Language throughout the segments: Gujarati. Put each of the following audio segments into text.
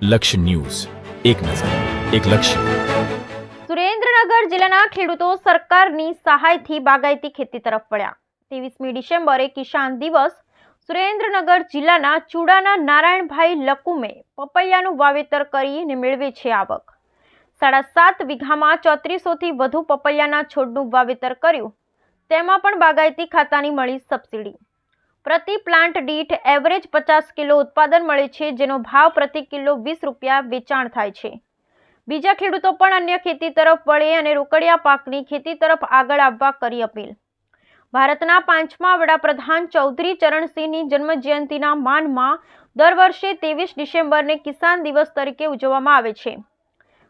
લક્ષ્ય ન્યૂઝ, એક નજર, એક લક્ષ્ય. સુરેન્દ્રનગર જિલ્લાના ખેડૂતો સરકારની સહાયથી બાગાયતી ખેતી તરફ વળ્યા. 23મી ડિસેમ્બરે કિસાન દિવસ સુરેન્દ્રનગર જિલ્લાના ચુડાના નારાયણભાઈ લકુમે પપૈયાનું વાવેતર કરીને મેળવે છે આવક. 7.5 વીઘામાં 3400થી વધુ પપૈયાના છોડનું વાવેતર કર્યું. તેમાં પણ બાગાયતી ખાતાની મળી સબસિડી. પ્રતિ પ્લાન્ટ દીઠ એવરેજ 50 કિલો ઉત્પાદન મળે છે, જેનો ભાવ પ્રતિ કિલો 20 રૂપિયા વેચાણ થાય છે. બીજા ખેડૂતો પણ અન્ય ખેતી તરફ વળે અને રોકડિયા પાકની ખેતી તરફ આગળ આવવા કરી અપીલ. ભારતના 5મા વડાપ્રધાન ચૌધરી ચરણસિંહની જન્મજયંતિના માનમાં દર વર્ષે 23 ડિસેમ્બરને કિસાન દિવસ તરીકે ઉજવવામાં આવે છે.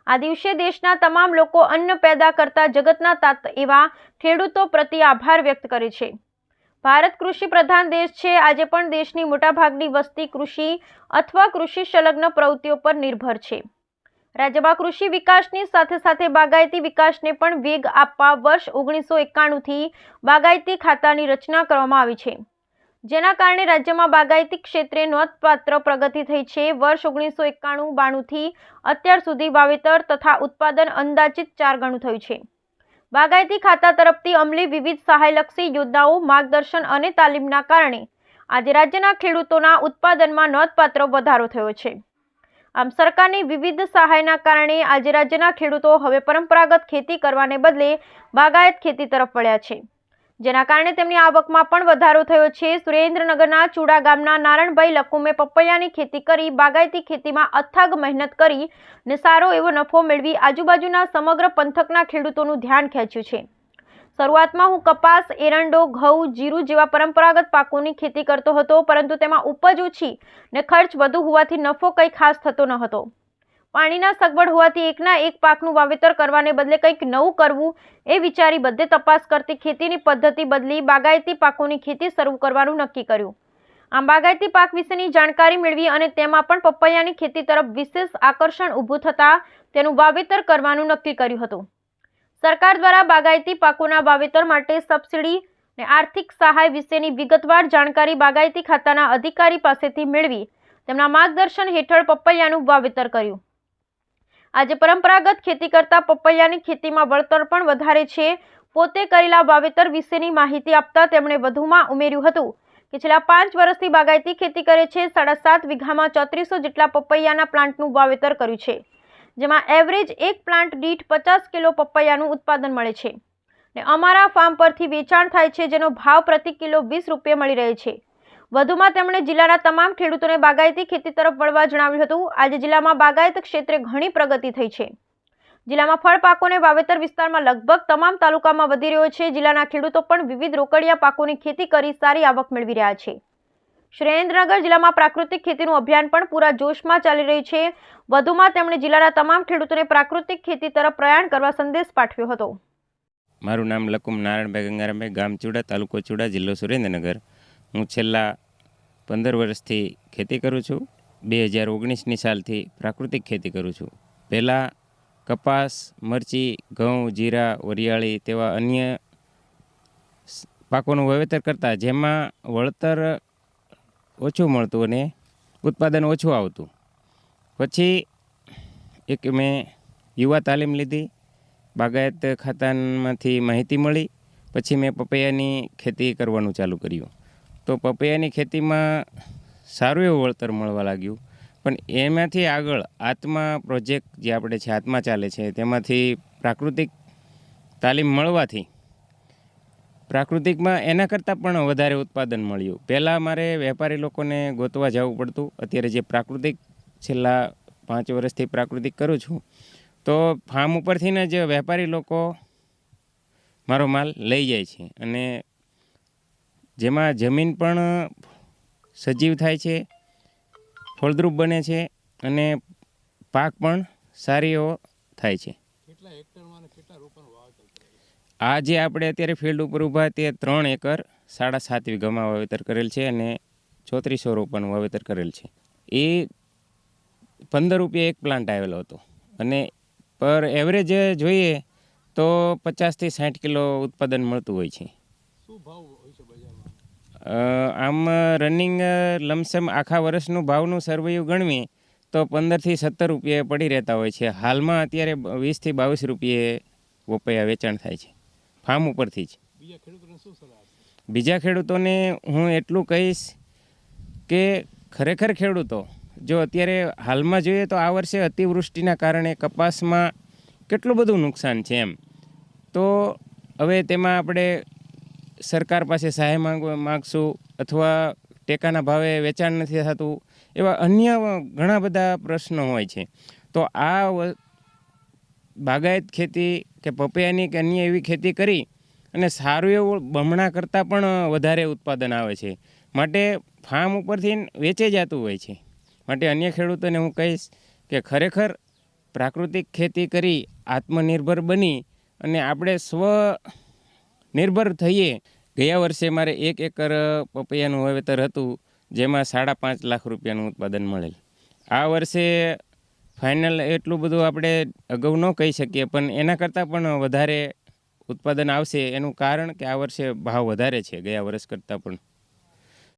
આ દિવસે દેશના તમામ લોકો અન્ન પેદા કરતા જગતના તાત એવા ખેડૂતો પ્રત્યે આભાર વ્યક્ત કરે છે. ભારત કૃષિ પ્રધાન દેશ છે. આજે પણ દેશની મોટાભાગની વસ્તી કૃષિ અથવા કૃષિ સંલગ્ન પ્રવૃત્તિઓ પર નિર્ભર છે. રાજ્યમાં કૃષિ વિકાસની સાથે સાથે બાગાયતી વિકાસને પણ વેગ આપવા વર્ષ 1991થી બાગાયતી ખાતાની રચના કરવામાં આવી છે, જેના કારણે રાજ્યમાં બાગાયતી ક્ષેત્રે નોંધપાત્ર પ્રગતિ થઈ છે. વર્ષ 1991-92થી અત્યાર સુધી વાવેતર તથા ઉત્પાદન અંદાજિત 4 ગણું થયું છે. બાગાયતી ખાતા તરફથી અમલી વિવિધ સહાયલક્ષી યોજનાઓ, માર્ગદર્શન અને તાલીમના કારણે આજે રાજ્યના ખેડૂતોના ઉત્પાદનમાં નોંધપાત્ર વધારો થયો છે. આમ સરકારની વિવિધ સહાયના કારણે આજે રાજ્યના ખેડૂતો હવે પરંપરાગત ખેતી કરવાને બદલે બાગાયત ખેતી તરફ વળ્યા છે, જેના કારણે તેમની આવકમાં પણ વધારો થયો છે. સુરેન્દ્રનગરના ચુડા ગામના નારાયણભાઈ લકુમે પપૈયાની ખેતી કરી બાગાયતી ખેતીમાં અથાગ મહેનત કરી ને સારો એવો નફો મેળવી આજુબાજુના સમગ્ર પંથકના ખેડૂતોનું ધ્યાન ખેંચ્યું છે. શરૂઆતમાં હું કપાસ, એરંડો, ઘઉં, જીરું જેવા પરંપરાગત પાકોની ખેતી કરતો હતો, પરંતુ તેમાં ઉપજ ઓછી ને ખર્ચ વધુ હોવાથી નફો કંઈ ખાસ થતો ન હતો. પાણીના સગવડ હોવાથી એકના એક પાકનું વાવેતર કરવાને બદલે કંઈક નવું કરવું એ વિચારી બધે તપાસ કરતી ખેતીની પદ્ધતિ બદલી બાગાયતી પાકોની ખેતી શરૂ કરવાનું નક્કી કર્યું. આમ બાગાયતી પાક વિશેની જાણકારી મેળવી અને તેમાં પણ પપૈયાની ખેતી તરફ વિશેષ આકર્ષણ ઊભું થતાં તેનું વાવેતર કરવાનું નક્કી કર્યું હતું. સરકાર દ્વારા બાગાયતી પાકોના વાવેતર માટે સબસિડી અને આર્થિક સહાય વિશેની વિગતવાર જાણકારી બાગાયતી ખાતાના અધિકારી પાસેથી મેળવી તેમના માર્ગદર્શન હેઠળ પપૈયાનું વાવેતર કર્યું. આજે પરંપરાગત ખેતી કરતા પપૈયાની ખેતીમાં વળતર પણ વધારે છે. પોતે કરેલા વાવેતર વિશેની માહિતી આપતા તેમણે વધુમાં ઉમેર્યું હતું કે છેલ્લા 5 વર્ષથી બાગાયતી ખેતી કરે છે. 7.5 વીઘામાં 3400 જેટલા પપૈયાના પ્લાન્ટનું વાવેતર કર્યું છે, જેમાં એવરેજ એક પ્લાન્ટ દીઠ 50 કિલો પપૈયાનું ઉત્પાદન મળે છે ને અમારા ફાર્મ પરથી વેચાણ થાય છે, જેનો ભાવ પ્રતિ કિલો 20 રૂપિયા મળી રહે છે. વધુમાં તેમણે જિલ્લાના તમામ ખેડૂતોને બાગાયતી ખેતી તરફ વળવા જણાવ્યું હતું. આજે જિલ્લામાં બાગાયત ક્ષેત્રે ઘણી પ્રગતિ થઈ છે. જિલ્લામાં ફળ પાકોને વાવેતર વિસ્તારમાં લગભગ તમામ તાલુકામાં વધી રહ્યો છે. જિલ્લાના ખેડૂતો પણ વિવિધ રોકડિયા પાકોની ખેતી કરી સારી આવક મેળવી રહ્યા છે. સુરેન્દ્રનગર જિલ્લામાં પ્રાકૃતિક ખેતીનું અભિયાન પણ પૂરા જોશમાં ચાલી રહ્યું છે. વધુમાં તેમણે જિલ્લાના તમામ ખેડૂતોને પ્રાકૃતિક ખેતી તરફ પ્રયાણ કરવા સંદેશ પાઠવ્યો હતો. મારું નામ લકુમ નારાયણભાઈ ગંગારામભાઈ, ગામ ચુડા, તાલુકો ચુડા, જિલ્લો સુરેન્દ્રનગર. હું છેલ્લા 15 વર્ષથી ખેતી કરું છું. 2019ની સાલથી પ્રાકૃતિક ખેતી કરું છું. પહેલાં કપાસ, મરચી, ઘઉં, જીરા, વરિયાળી તેવા અન્ય પાકોનું વાવેતર કરતા, જેમાં વળતર ઓછું મળતું અને ઉત્પાદન ઓછું આવતું. પછી એક મેં યુવા તાલીમ લીધી, બાગાયત ખાતામાંથી માહિતી મળી. પછી મેં પપૈયાની ખેતી કરવાનું ચાલુ કર્યું. તો પપૈયાની ખેતીમાં સારું એવું વળતર મળવા લાગ્યું. પણ એમાંથી આગળ આત્મા પ્રોજેક્ટ જે આપણે છે, આત્મા ચાલે છે, તેમાંથી પ્રાકૃતિક તાલીમ મળવાથી પ્રાકૃતિકમાં એના કરતાં પણ વધારે ઉત્પાદન મળ્યું. પહેલાં મારે વેપારી લોકોને ગોતવા જવું પડતું. અત્યારે જે પ્રાકૃતિક છેલ્લા 5 વર્ષથી પ્રાકૃતિક કરું છું, તો ફાર્મ ઉપરથી જ વેપારી લોકો મારો માલ લઈ જાય છે અને જેમાં જમીન પણ સજીવ થાય છે, ફળદ્રુપ બને છે અને પાક પણ સારી એવો થાય છે. આ જે આપણે અત્યારે ફિલ્ડ ઉપર ઊભા તે 3 એકર 7.5 વીઘામાં વાવેતર કરેલ છે અને 3400 રોપાનું વાવેતર કરેલ છે. એ 15 રૂપિયા એક પ્લાન્ટ આવેલો હતો અને પર એવરેજ જોઈએ તો 50થી 60 કિલો ઉત્પાદન મળતું હોય છે. શું ભાવ હોય છે બજારમાં? આમ રનિંગ લમસમ આખા વર્ષનું ભાવનું સર્વૈયું ગણવી તો 15થી 17 રૂપિયે પડી રહેતા હોય છે. હાલમાં અત્યારે 20થી 22 રૂપિયે પપૈયા વેચાણ થાય છે ફાર્મ ઉપરથી જ. બીજા ખેડૂતોને હું એટલું કહીશ કે ખરેખર ખેડૂતો જો અત્યારે હાલમાં જોઈએ તો આ વર્ષે અતિવૃષ્ટિના કારણે કપાસમાં કેટલું બધું નુકસાન છે એમ. તો હવે તેમાં આપણે સરકાર પાસે સહાય માગશું અથવા ટેકાના ભાવે વેચાણ નથી થતું, એવા અન્ય ઘણા બધા પ્રશ્નો હોય છે. તો આ બાગાયત ખેતી કે પપૈયાની કે અન્ય એવી ખેતી કરી અને સારું એવું બમણા કરતાં પણ વધારે ઉત્પાદન આવે છે. માટે ફાર્મ ઉપરથી વેચે જતું હોય છે. માટે અન્ય ખેડૂતોને હું કહીશ કે ખરેખર પ્રાકૃતિક ખેતી કરી આત્મનિર્ભર બની અને આપણે સ્વનિર્ભર થઈએ. ગયા વર્ષે મારે 1 એકર પપૈયાનું વાવેતર હતું, જેમાં 5.5 લાખ રૂપિયાનું ઉત્પાદન મળેલ. આ વર્ષે ફાઇનલ એટલું બધું આપણે અગાઉ ન કહી શકીએ, પણ એના કરતાં પણ વધારે ઉત્પાદન આવશે. એનું કારણ કે આ વર્ષે ભાવ વધારે છે ગયા વર્ષ કરતાં પણ.